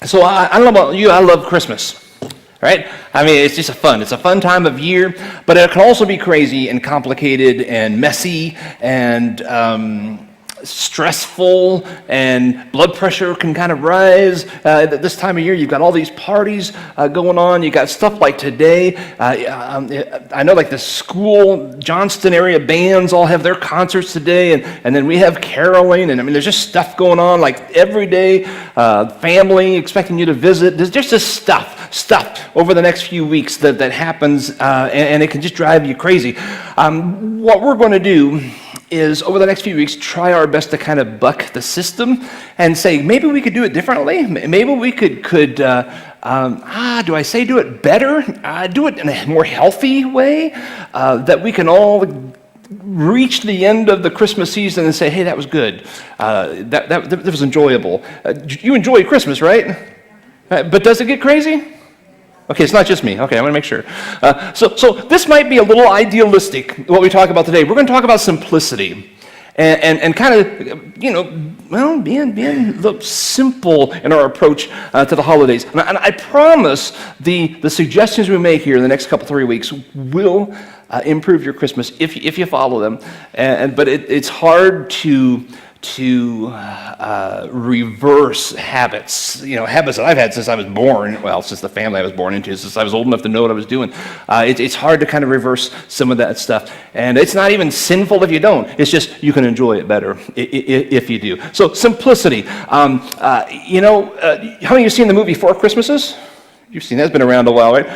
So I don't know about you, I love Christmas, right? I mean, it's just it's a fun time of year, but it can also be crazy and complicated and messy and stressful, and blood pressure can kind of rise. This time of year, you've got all these parties going on. You got stuff like today. I know like the school, Johnston area bands all have their concerts today, and then we have caroling, and I mean, there's just stuff going on like every day. Family expecting you to visit. There's just this stuff over the next few weeks that happens, and it can just drive you crazy. What we're going to do is over the next few weeks try our best to kind of buck the system and say maybe we could do it differently. Maybe we could do I say do it better? Do it in a more healthy way, that we can all reach the end of the Christmas season and say, hey, that was good. That was enjoyable. You enjoy Christmas, right? But does it get crazy? Okay, it's not just me. Okay, I want to make sure. So this might be a little idealistic, what we talk about today. We're going to talk about simplicity and kind of, being a little simple in our approach to the holidays. And I promise the suggestions we make here in the next 3 weeks will improve your Christmas if you follow them. But it's hard to reverse habits, habits that I've had since I was born, since the family I was born into, since I was old enough to know what I was doing. It's hard to kind of reverse some of that stuff. And it's not even sinful if you don't. It's just you can enjoy it better if you do. So simplicity. How many of you have seen the movie Four Christmases? You've seen that. It's been around a while, right?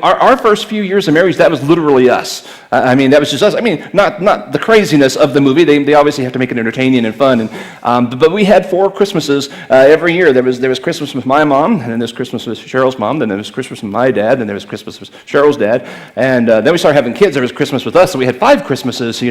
Our first few years of marriage, that was literally us. That was just us. Not the craziness of the movie. They obviously have to make it entertaining and fun. But we had 4 Christmases every year. There was Christmas with my mom, and then there's Christmas with Cheryl's mom, then there was Christmas with my dad, then there was Christmas with Cheryl's dad, and then we started having kids. There was Christmas with us, so we had 5 Christmases,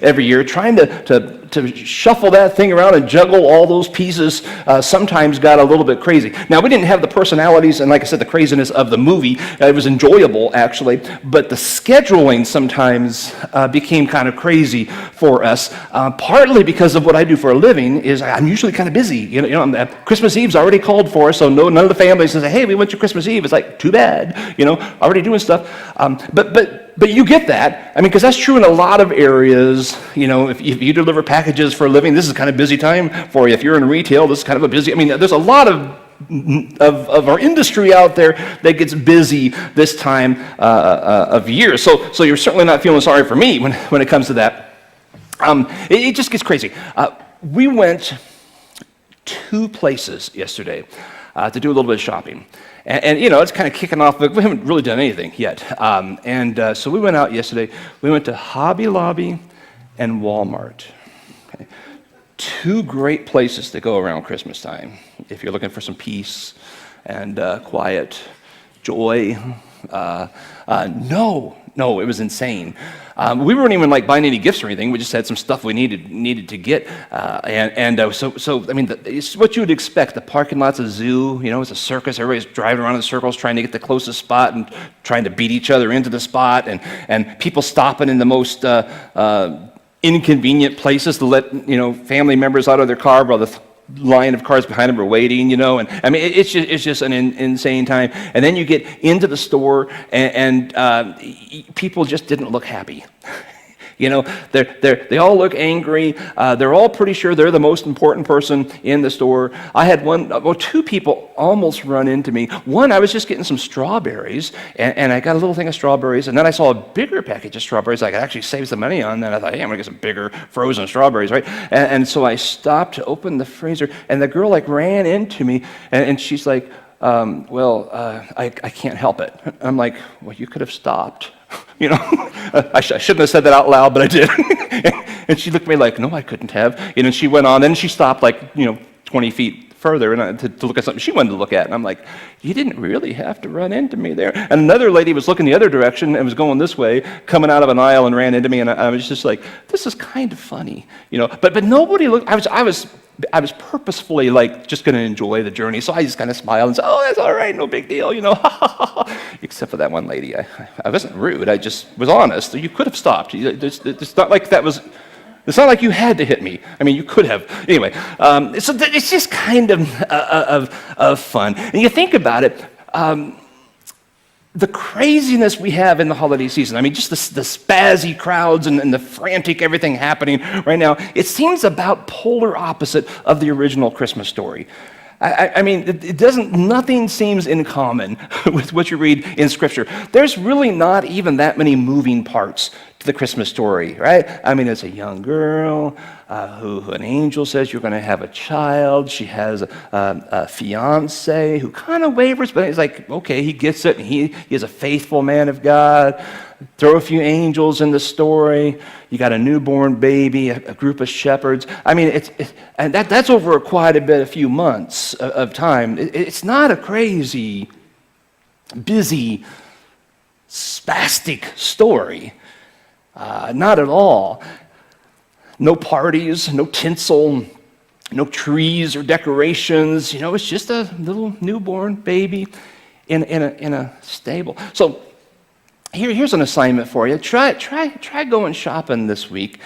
every year, trying to shuffle that thing around and juggle all those pieces. Sometimes got a little bit crazy. Now, we didn't have the personalities and, like I said, the craziness of the movie. It was enjoyable, actually, but the scheduling sometimes became kind of crazy for us, partly because of what I do for a living. Is I'm usually kind of busy. Christmas Eve's already called for, so none of the family says, hey, we went to Christmas Eve. It's like, too bad, already doing stuff. But you get that, because that's true in a lot of areas. If you deliver packages for a living, this is kind of busy time for you. If you're in retail, this is kind of a busy, there's a lot of our industry out there that gets busy this time of year. So you're certainly not feeling sorry for me when it comes to that. It just gets crazy. We went 2 places yesterday to do a little bit of shopping. And it's kind of kicking off, but we haven't really done anything yet. So we went out yesterday. We went to Hobby Lobby and Walmart. Okay. 2 great places to go around Christmas time if you're looking for some peace and quiet, joy. No, it was insane. We weren't even buying any gifts or anything. We just had some stuff we needed to get. It's what you would expect. The parking lot's a zoo. It's a circus. Everybody's driving around in circles trying to get the closest spot and trying to beat each other into the spot. And people stopping in the most inconvenient places to let family members out of their car while the line of cars behind them are waiting, it's just an insane time. And then you get into the store, and people just didn't look happy. They all look angry. They're all pretty sure they're the most important person in the store. I had 2 people almost run into me. One, I was just getting some strawberries, and I got a little thing of strawberries, and then I saw a bigger package of strawberries I could actually save some money on. And I thought, hey, I'm going to get some bigger frozen strawberries, right? And so I stopped to open the freezer, and the girl ran into me, and she's like, I can't help it. I'm like, well, you could have stopped. I shouldn't have said that out loud, but I did. And she looked at me like, no, I couldn't have. And she went on, then she stopped 20 feet further and to look at something she wanted to look at. And I'm like, you didn't really have to run into me there. And another lady was looking the other direction and was going this way, coming out of an aisle and ran into me. And I was just like, this is kind of funny, But nobody looked. I was purposefully just going to enjoy the journey. So I just kind of smiled and said, oh, that's all right, no big deal, Except for that one lady. I wasn't rude. I just was honest. You could have stopped. It's not like that was It's not like you had to hit me. I mean, you could have. Anyway, so it's just kind of fun. And you think about it, the craziness we have in the holiday season, I mean, just the spazzy crowds and the frantic everything happening right now, it seems about polar opposite of the original Christmas story. I mean, nothing seems in common with what you read in Scripture. There's really not even that many moving parts to the Christmas story, right? I mean, it's a young girl who an angel says you're going to have a child. She has a fiance who kind of wavers, but he's like, okay, he gets it. And he is a faithful man of God. Throw a few angels in the story. You got a newborn baby, a group of shepherds. I mean, and that's over quite a few months of time. It's not a crazy, busy, spastic story. Not at all. No parties, no tinsel, no trees or decorations. You know, it's just a little newborn baby in a stable. So here's an assignment for you. Try going shopping this week,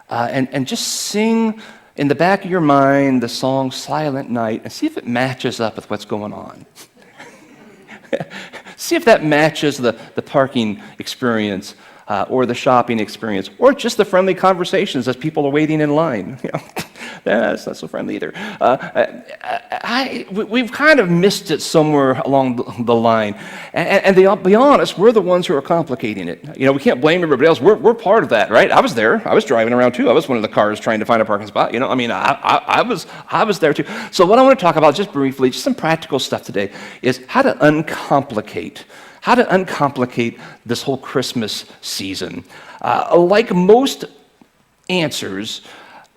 and just sing in the back of your mind the song "Silent Night" and see if it matches up with what's going on. See if that matches the parking experience. Or the shopping experience, or just the friendly conversations as people are waiting in line. You know, that's not so friendly either. We've kind of missed it somewhere along the line, and to be honest, we're the ones who are complicating it. You know, we can't blame everybody else. We're part of that, right? I was there. I was driving around too. I was one of the cars trying to find a parking spot. You know, I mean, I was there too. So what I want to talk about, just briefly, just some practical stuff today, is how to uncomplicate this whole Christmas season. Like most answers,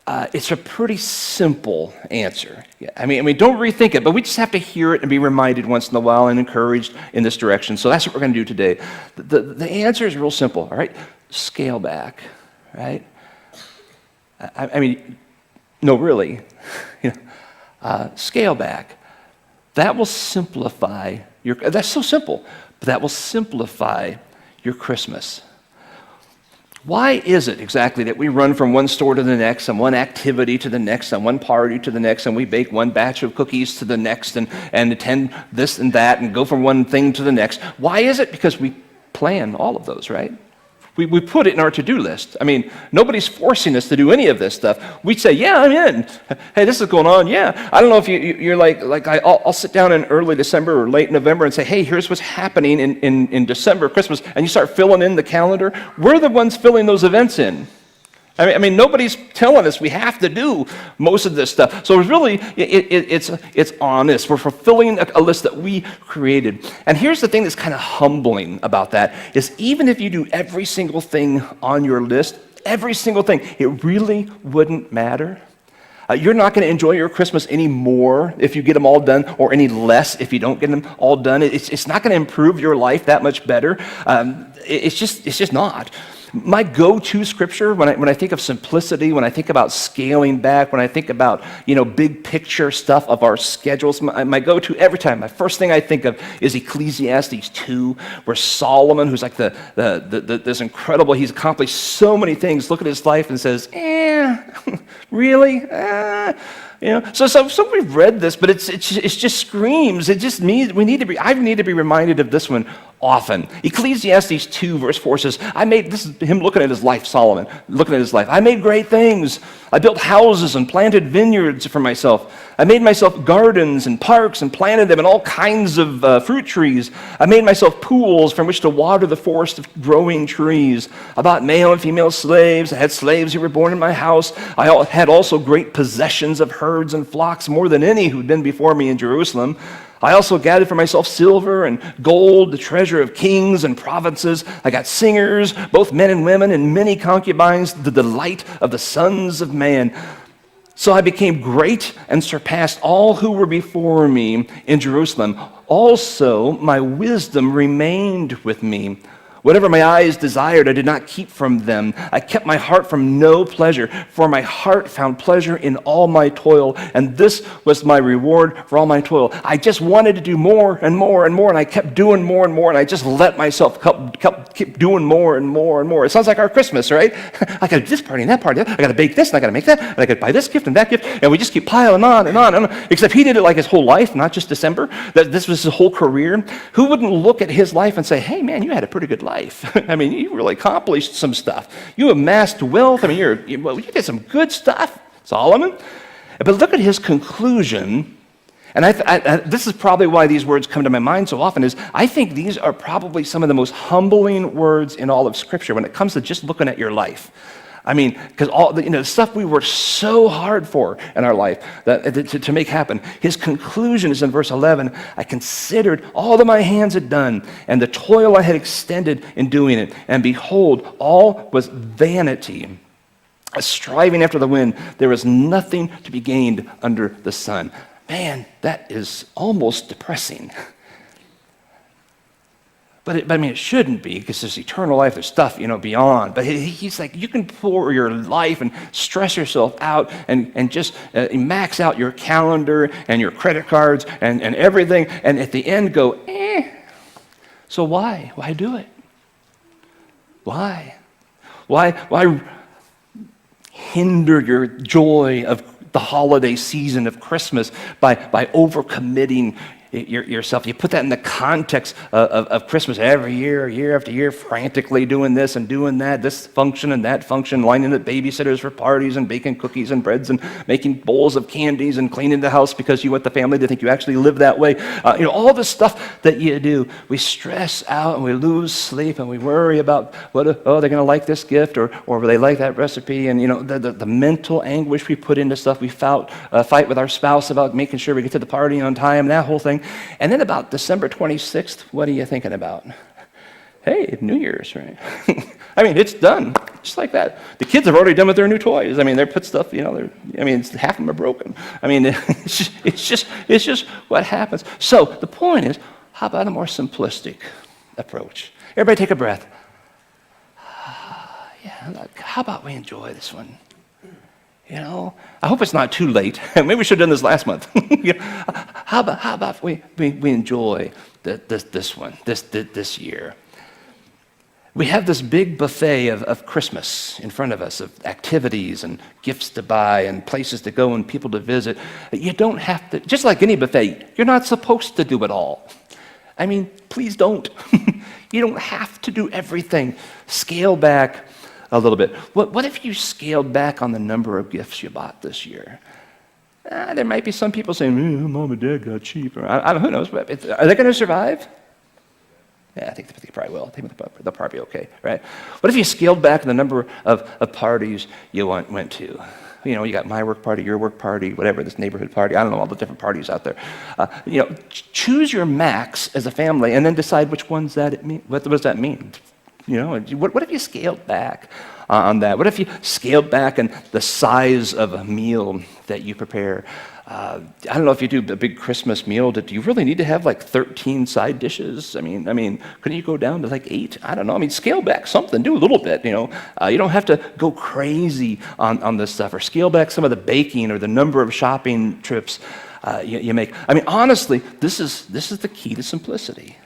it's a pretty simple answer. I mean, don't rethink it, but we just have to hear it and be reminded once in a while and encouraged in this direction. So that's what we're going to do today. The answer is real simple, all right? Scale back, right? I mean, no, really. Scale back. That will simplify that's so simple. But that will simplify your Christmas. Why is it exactly that we run from one store to the next, and one activity to the next, and one party to the next, and we bake one batch of cookies to the next, and attend this and that, and go from one thing to the next? Why is it? Because we plan all of those, right? We put it in our to-do list. I mean, nobody's forcing us to do any of this stuff. We'd say, yeah, I'm in. Hey, this is going on, yeah. I don't know if you're like I'll sit down in early December or late November and say, hey, here's what's happening in December, Christmas, and you start filling in the calendar. We're the ones filling those events in. I mean, nobody's telling us we have to do most of this stuff. So it's honest. We're fulfilling a list that we created. And here's the thing that's kind of humbling about that is even if you do every single thing on your list, every single thing, it really wouldn't matter. You're not going to enjoy your Christmas any more if you get them all done, or any less if you don't get them all done. It's not going to improve your life that much better. It's just not. My go-to scripture when I think of simplicity, when I think about scaling back, when I think about big picture stuff of our schedules, my go-to every time, my first thing I think of is Ecclesiastes 2, where Solomon, who's like this incredible, he's accomplished so many things, look at his life and says, really? So we've read this, but it just screams. It just means I need to be reminded of this one often. Ecclesiastes 2 verse 4 says, this is him looking at his life, Solomon, looking at his life. I made great things. I built houses and planted vineyards for myself. I made myself gardens and parks and planted them in all kinds of fruit trees. I made myself pools from which to water the forest of growing trees. I bought male and female slaves. I had slaves who were born in my house. I had also great possessions of herds and flocks, more than any who'd been before me in Jerusalem. I also gathered for myself silver and gold, the treasure of kings and provinces. I got singers, both men and women, and many concubines, the delight of the sons of man. So I became great and surpassed all who were before me in Jerusalem. Also, my wisdom remained with me. Whatever my eyes desired, I did not keep from them. I kept my heart from no pleasure, for my heart found pleasure in all my toil, and this was my reward for all my toil. I just wanted to do more and more and more, and I kept doing more and more, and I just let myself keep doing more and more and more. It sounds like our Christmas, right? I got to do this party and that party. I got to bake this, and I got to make that, and I got to buy this gift and that gift, and we just keep piling on and on and on. Except he did it like his whole life, not just December. That this was his whole career. Who wouldn't look at his life and say, hey, man, you had a pretty good life? I mean, you really accomplished some stuff. You amassed wealth. I mean, you did some good stuff, Solomon. But look at his conclusion. And this is probably why these words come to my mind so often, is I think these are probably some of the most humbling words in all of Scripture when it comes to just looking at your life. I mean, because all the stuff we worked so hard for in our life to make happen. His conclusion is in verse 11. I considered all that my hands had done and the toil I had extended in doing it, and behold, all was vanity, a striving after the wind. There was nothing to be gained under the sun. Man, that is almost depressing. But it shouldn't be, because there's eternal life, there's stuff, beyond. But he's like, you can pour your life and stress yourself out and just max out your calendar and your credit cards and everything, and at the end go, So why? Why do it? Why? Why hinder your joy of the holiday season of Christmas by overcommitting yourself? You put that in the context of Christmas every year after year, frantically doing this and doing that, this function and that function, lining up babysitters for parties and baking cookies and breads and making bowls of candies and cleaning the house because you want the family to think you actually live that way. All the stuff that you do, we stress out and we lose sleep and we worry about they're going to like this gift or will they like that recipe, and the mental anguish we put into stuff. We fight with our spouse about making sure we get to the party on time, that whole thing. And then about December 26th, what are you thinking about? Hey, New Year's, right? I mean, it's done, just like that. The kids have already done with their new toys. I mean, they put stuff, half of them are broken. I mean, it's just what happens. So the point is, how about a more simplistic approach? Everybody take a breath. How about we enjoy this one? I hope it's not too late. Maybe we should have done this last month. How about we enjoy this one, this year? We have this big buffet of Christmas in front of us, of activities and gifts to buy and places to go and people to visit. You don't have to, just like any buffet, you're not supposed to do it all. I mean, please don't. You don't have to do everything. Scale back a little bit. What if you scaled back on the number of gifts you bought this year? There might be some people saying, Mom and Dad got cheap. Or I don't know, who knows? Are they going to survive? Yeah, I think they probably will. I think they'll probably be okay, right? What if you scaled back the number of parties you went to? You got my work party, your work party, whatever, this neighborhood party. I don't know, all the different parties out there. Choose your max as a family and then decide which ones what does that mean? What if you scaled back on that? What if you scaled back on the size of a meal that you prepare? I don't know if you do a big Christmas meal. Do you really need to have like 13 side dishes? I mean, couldn't you go down to like 8? I don't know. I mean, scale back something. Do a little bit. You don't have to go crazy on this stuff, or scale back some of the baking or the number of shopping trips you make. I mean, honestly, this is the key to simplicity.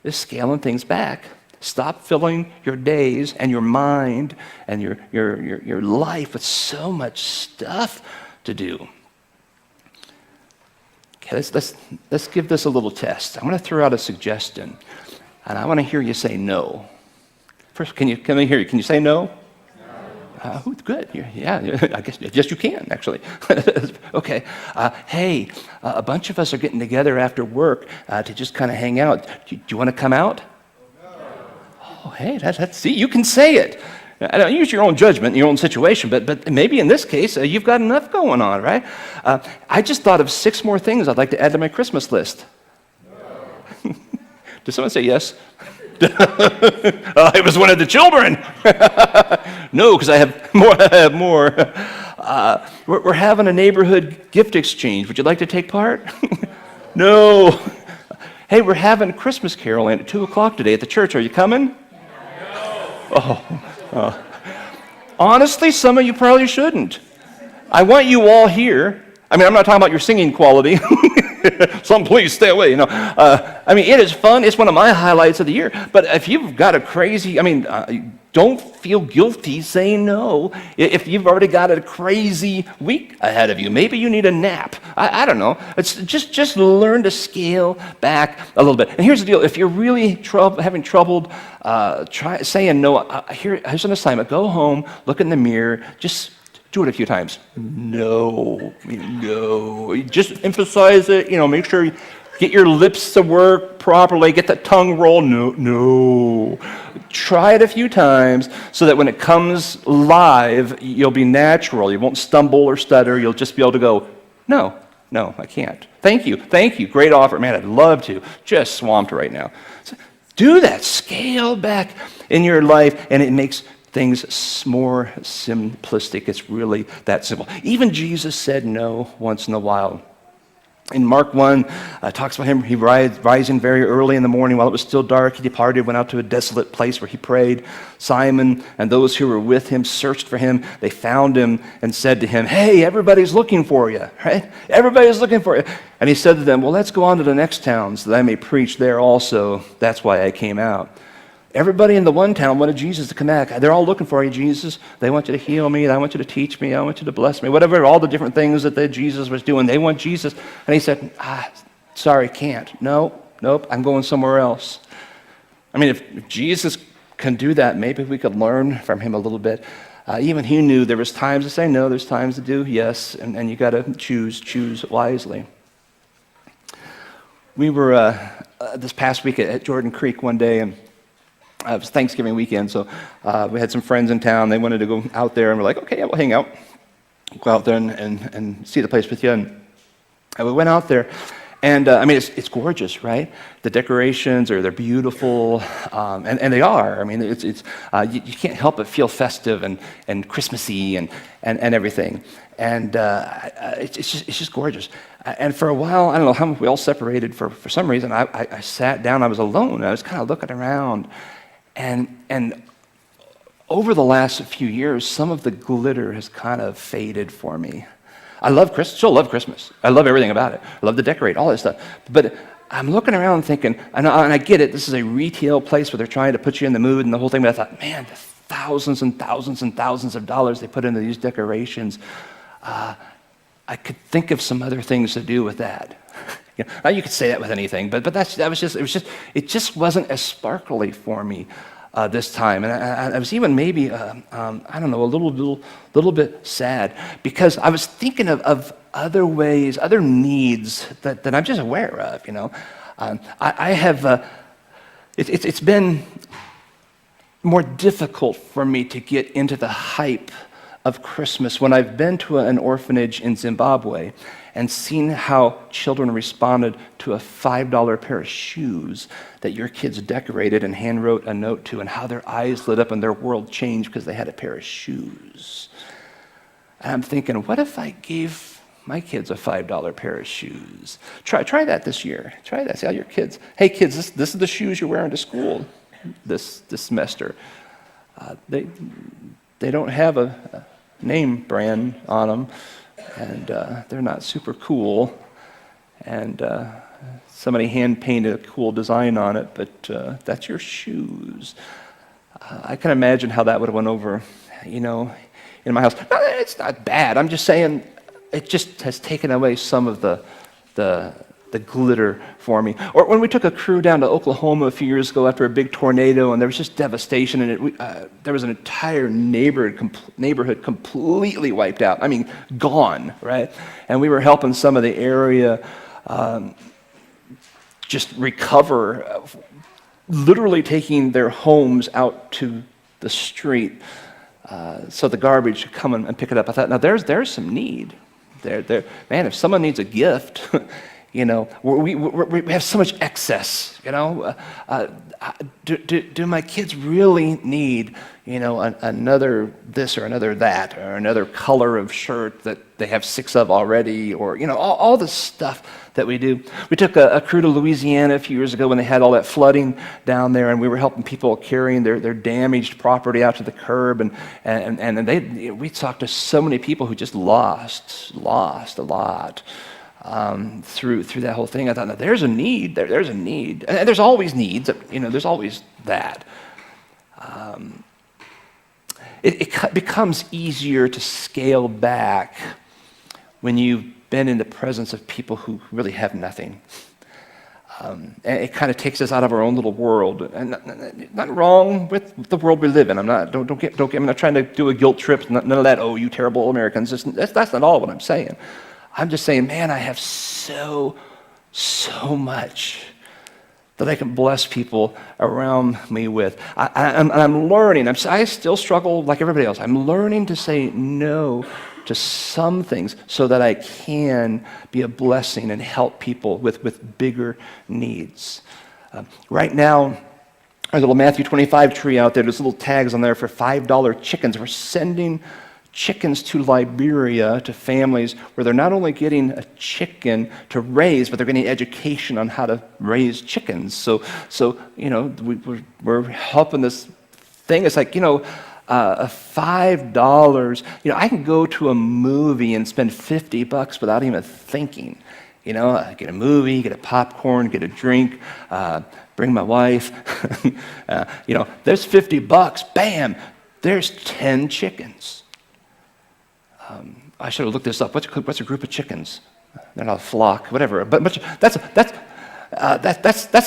Is scaling things back. Stop filling your days and your mind and your life with so much stuff to do. Okay, let's give this a little test. I'm going to throw out a suggestion, and I want to hear you say no. First, can I hear you? Can you say no? No. Good. I guess you can, actually. Okay. Hey, a bunch of us are getting together after work to just kind of hang out. Do you want to come out? Oh, hey, see, you can say it. I don't use your own judgment in your own situation, but maybe in this case, you've got enough going on, right? I just thought of 6 more things I'd like to add to my Christmas list. No. Did someone say yes? It was one of the children. No, because I have more. We're having a neighborhood gift exchange. Would you like to take part? No. Hey, we're having a Christmas caroling at 2 o'clock today at the church. Are you coming? Oh. Honestly, some of you probably shouldn't. I want you all here. I mean, I'm not talking about your singing quality. Some please stay away, I mean, it is fun. It's one of my highlights of the year. But if you've got a crazy, don't feel guilty saying no. If you've already got a crazy week ahead of you, maybe you need a nap. I don't know. It's just learn to scale back a little bit. And here's the deal. If you're really having trouble try saying no, here's an assignment. Go home, look in the mirror, just do it a few times. No. Just emphasize it. Make sure you get your lips to work properly. Get that tongue roll. No. Try it a few times so that when it comes live, you'll be natural. You won't stumble or stutter. You'll just be able to go, no, I can't. Thank you. Great offer. Man, I'd love to. Just swamped right now. So do that. Scale back in your life, and it makes things more simplistic. It's really that simple. Even Jesus said no once in a while. In Mark 1, talks about him, he rising very early in the morning while it was still dark. He departed, went out to a desolate place where he prayed. Simon and those who were with him searched for him. They found him and said to him, hey, everybody's looking for you, right? Everybody's looking for you. And he said to them, well, let's go on to the next town so that I may preach there also. That's why I came out. Everybody in the one town wanted Jesus to come back. They're all looking for you, Jesus. They want you to heal me. They want you to teach me. I want you to bless me. Whatever, all the different things that Jesus was doing, they want Jesus. And he said, sorry, can't. Nope, I'm going somewhere else. I mean, if Jesus can do that, maybe we could learn from him a little bit. Even he knew there was times to say no, there's times to do yes, and you got to choose wisely. We were this past week at Jordan Creek one day, and it was Thanksgiving weekend, so we had some friends in town. They wanted to go out there, and we're like, okay, yeah, we'll hang out. Go out there and see the place with you. And we went out there, and it's gorgeous, right? The decorations they're beautiful, and they are. I mean, it's you can't help but feel festive and Christmassy and everything. And it's just gorgeous. And for a while, I don't know how we all separated for some reason. I sat down. I was alone. I was kind of looking around. And over the last few years, some of the glitter has kind of faded for me. I still love Christmas. I love everything about it. I love to decorate, all that stuff. But I'm looking around thinking, and I get it, this is a retail place where they're trying to put you in the mood and the whole thing, but I thought, man, the thousands and thousands and thousands of dollars they put into these decorations, I could think of some other things to do with that. Now you could say that with anything, but it just wasn't as sparkly for me this time, and I was even maybe I don't know, a little bit sad because I was thinking of other ways, other needs that I'm just aware of. I have it's been more difficult for me to get into the hype of Christmas when I've been to an orphanage in Zimbabwe and seen how children responded to a $5 pair of shoes that your kids decorated and hand wrote a note to, and how their eyes lit up and their world changed because they had a pair of shoes. And I'm thinking, what if I gave my kids a $5 pair of shoes? Try that this year. Try that. See how your kids, hey kids, this is the shoes you're wearing to school this semester. They don't have a name brand on them, and they're not super cool, and somebody hand-painted a cool design on it, but that's your shoes. I can imagine how that would have went over, in my house. No, it's not bad. I'm just saying it just has taken away some of the glitter for me. Or when we took a crew down to Oklahoma a few years ago after a big tornado, and there was just devastation, and there was an entire neighborhood completely wiped out. I mean, gone, right? And we were helping some of the area just recover, literally taking their homes out to the street so the garbage could come and pick it up. I thought, now there's some need. Man, if someone needs a gift, We have so much excess, do my kids really need, another this or another that, or another color of shirt that they have 6 of already, or, all the stuff that we do. We took a crew to Louisiana a few years ago when they had all that flooding down there, and we were helping people carrying their damaged property out to the curb, and we talked to so many people who just lost a lot. Through that whole thing, I thought, now, there's a need. There's a need, and there's always needs. There's always that. It becomes easier to scale back when you've been in the presence of people who really have nothing. And it kind of takes us out of our own little world. And not wrong with the world we live in. I'm not trying to do a guilt trip. None of that. Oh, you terrible Americans. That's not all what I'm saying. I'm just saying, man, I have so much that I can bless people around me with. I'm learning. I still struggle like everybody else. I'm learning to say no to some things so that I can be a blessing and help people with bigger needs. Right now, our little Matthew 25 tree out there, there's little tags on there for $5 chickens. We're sending chickens to Liberia, to families where they're not only getting a chicken to raise, but they're getting education on how to raise chickens. So we're helping this thing. It's like, $5. I can go to a movie and spend $50 without even thinking. Get a movie, get a popcorn, get a drink, bring my wife. There's $50. Bam! There's 10 chickens. I should have looked this up. What's a group of chickens? They're not a flock, whatever. But that's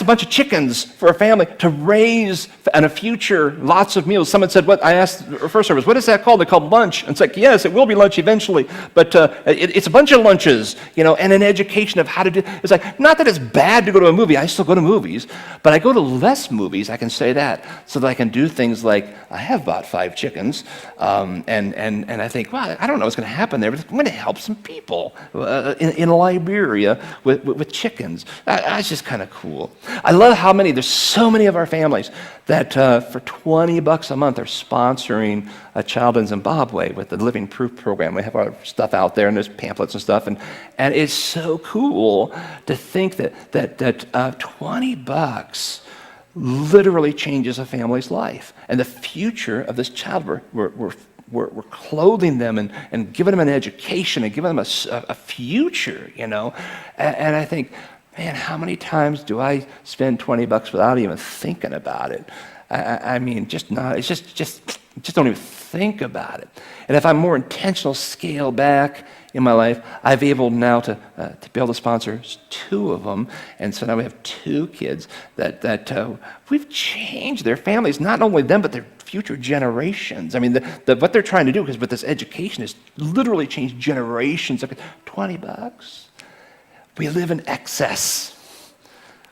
a bunch of chickens for a family to raise in a future, lots of meals. Someone said, I asked the first service, what is that called? They're called lunch. And it's like, yes, it will be lunch eventually, but it's a bunch of lunches, and an education of how to do. It's like, not that it's bad to go to a movie. I still go to movies, but I go to less movies, I can say that, so that I can do things like, I have bought 5 chickens, and I think, well, I don't know what's going to happen there, but I'm going to help some people in Liberia with chickens. That's just kind of cool. I love how there's so many of our families that for $20 a month are sponsoring a child in Zimbabwe with the Living Proof program. We have our stuff out there, and there's pamphlets and stuff, and it's so cool to think that $20 literally changes a family's life and the future of this child. We're clothing them and giving them an education and giving them a future, and I think, man, how many times do I spend $20 without even thinking about it? I mean, just don't even think about it. And if I'm more intentional, scale back in my life, I've able now to be able to sponsor 2 of them, and so now we have 2 kids that we've changed their families, not only them, but their future generations. I mean, what they're trying to do, because with this education, is literally change generations. $20. We live in excess.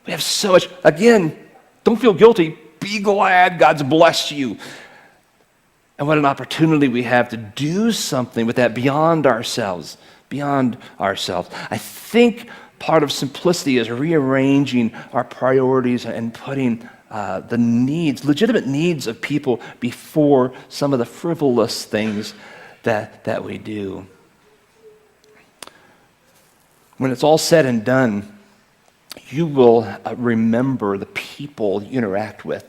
We have so much. Again, don't feel guilty. Be glad God's blessed you. And what an opportunity we have to do something with that beyond ourselves. I think part of simplicity is rearranging our priorities and putting the needs, legitimate needs of people before some of the frivolous things that we do. When it's all said and done, you will remember the people you interact with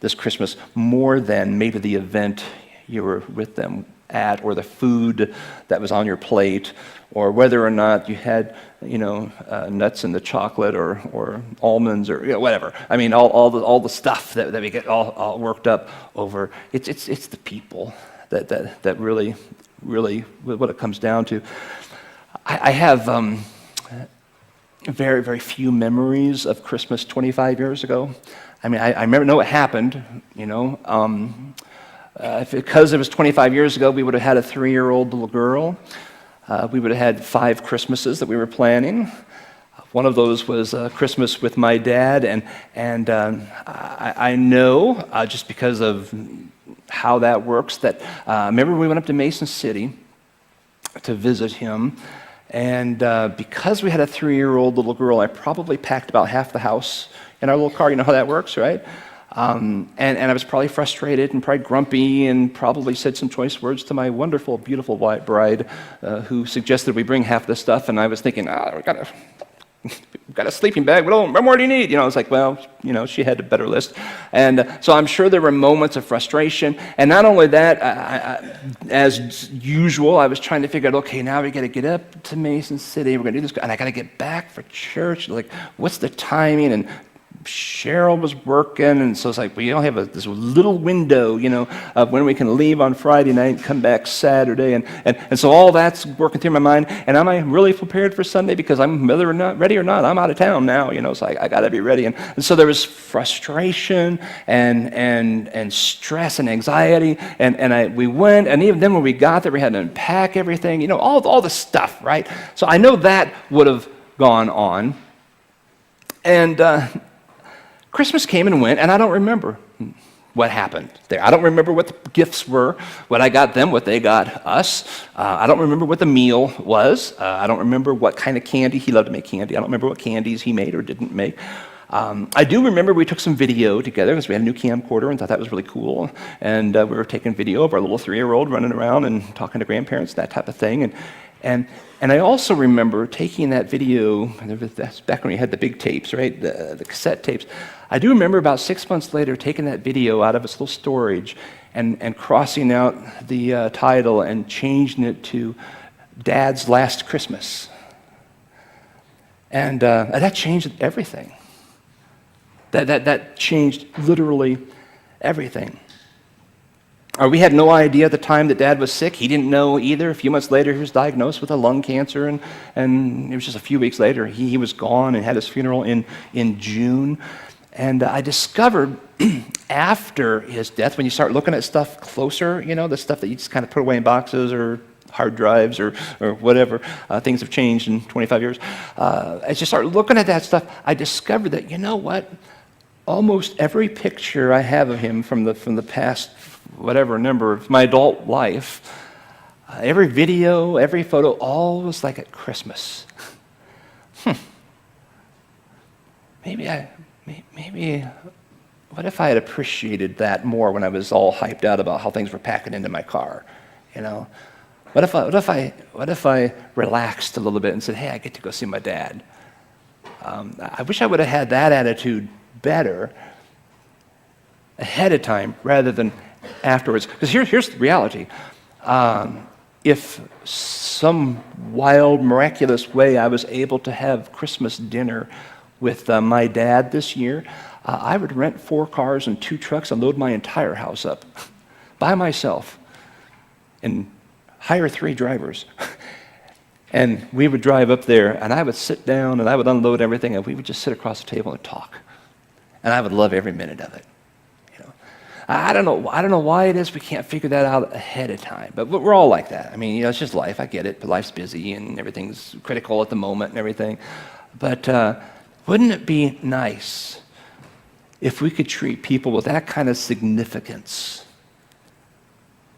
this Christmas more than maybe the event you were with them at, or the food that was on your plate, or whether or not you had, nuts in the chocolate, or almonds, or whatever. I mean, all the stuff that we get all worked up over. It's the people that really what it comes down to. I have very, very few memories of Christmas 25 years ago. I mean, I remember, know what happened, because it was 25 years ago, we would have had a 3-year-old little girl. We would have had 5 Christmases that we were planning. One of those was Christmas with my dad, and I know, just because of how that works, that remember we went up to Mason City to visit him. And because we had a 3-year-old little girl, I probably packed about half the house in our little car. You know how that works, right? And I was probably frustrated and probably grumpy and probably said some choice words to my wonderful, beautiful white bride who suggested we bring half the stuff. And I was thinking, we've got a sleeping bag. What more do you need? I was like, well, she had a better list. And so I'm sure there were moments of frustration. And not only that, as usual, I was trying to figure out, okay, now we got to get up to Mason City. We're going to do this. And I got to get back for church. Like, what's the timing? And Cheryl was working, and so it's like, we only have this little window, of when we can leave on Friday night and come back Saturday, and so all that's working through my mind. And am I really prepared for Sunday? Because I'm whether or not ready or not, I'm out of town now, so I got to be ready. And so there was frustration and stress and anxiety, and we went, and even then when we got there, we had to unpack everything, all the stuff, right? So I know that would have gone on, and Christmas came and went, and I don't remember what happened there. I don't remember what the gifts were, what I got them, what they got us. I don't remember what the meal was. I don't remember what kind of candy. He loved to make candy. I don't remember what candies he made or didn't make. I do remember we took some video together because we had a new camcorder and thought that was really cool. And we were taking video of our little 3-year-old running around and talking to grandparents, that type of thing. And I also remember taking that video, that's back when we had the big tapes, right, the cassette tapes. I do remember about 6 months later taking that video out of its little storage and crossing out the title and changing it to Dad's Last Christmas. And that changed everything. That changed literally everything. We had no idea at the time that Dad was sick. He didn't know either. A few months later, he was diagnosed with a lung cancer, and it was just a few weeks later, he was gone and had his funeral in June. And I discovered after his death, when you start looking at stuff closer, the stuff that you just kind of put away in boxes or hard drives or whatever, things have changed in 25 years. As you start looking at that stuff, I discovered that, what? Almost every picture I have of him from the past, whatever number of my adult life, every video, every photo, all was like at Christmas. Maybe, what if I had appreciated that more when I was all hyped out about how things were packing into my car, What if I relaxed a little bit and said, hey, I get to go see my dad? I wish I would have had that attitude better ahead of time rather than afterwards. Because here's the reality. If some wild, miraculous way I was able to have Christmas dinner with my dad this year, I would rent 4 cars and 2 trucks and load my entire house up by myself and hire 3 drivers. And we would drive up there, and I would sit down, and I would unload everything, and we would just sit across the table and talk. And I would love every minute of it. I don't know why it is we can't figure that out ahead of time, but we're all like that. I mean, it's just life. I get it, but life's busy, and everything's critical at the moment and everything. But wouldn't it be nice if we could treat people with that kind of significance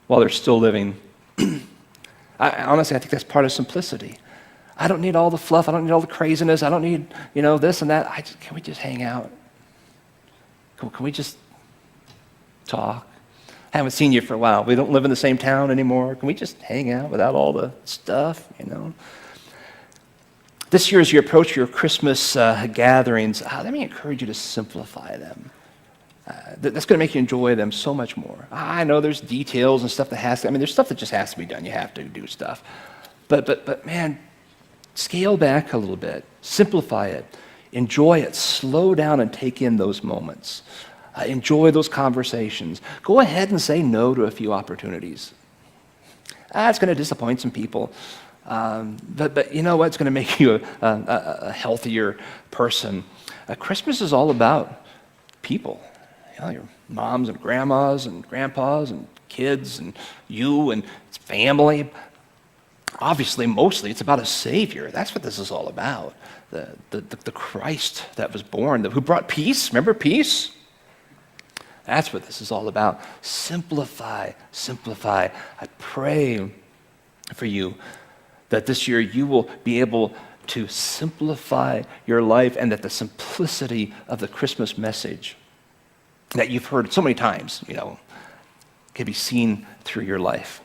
while they're still living? Honestly, I think that's part of simplicity. I don't need all the fluff. I don't need all the craziness. I don't need, this and that. Can we just hang out? Can we just talk? I haven't seen you for a while. We don't live in the same town anymore. Can we just hang out without all the stuff, This year, as you approach your Christmas gatherings, let me encourage you to simplify them. That's going to make you enjoy them so much more. I know there's details and stuff there's stuff that just has to be done. You have to do stuff. But man, scale back a little bit. Simplify it. Enjoy it. Slow down and take in those moments. Enjoy those conversations. Go ahead and say no to a few opportunities. It's going to disappoint some people. But you know what? It's going to make you a healthier person. Christmas is all about people. Your moms and grandmas and grandpas and kids and you and it's family. Obviously, mostly, it's about a Savior. That's what this is all about. The Christ that was born, who brought peace. Remember peace? That's what this is all about. Simplify. I pray for you that this year you will be able to simplify your life, and that the simplicity of the Christmas message that you've heard so many times, can be seen through your life.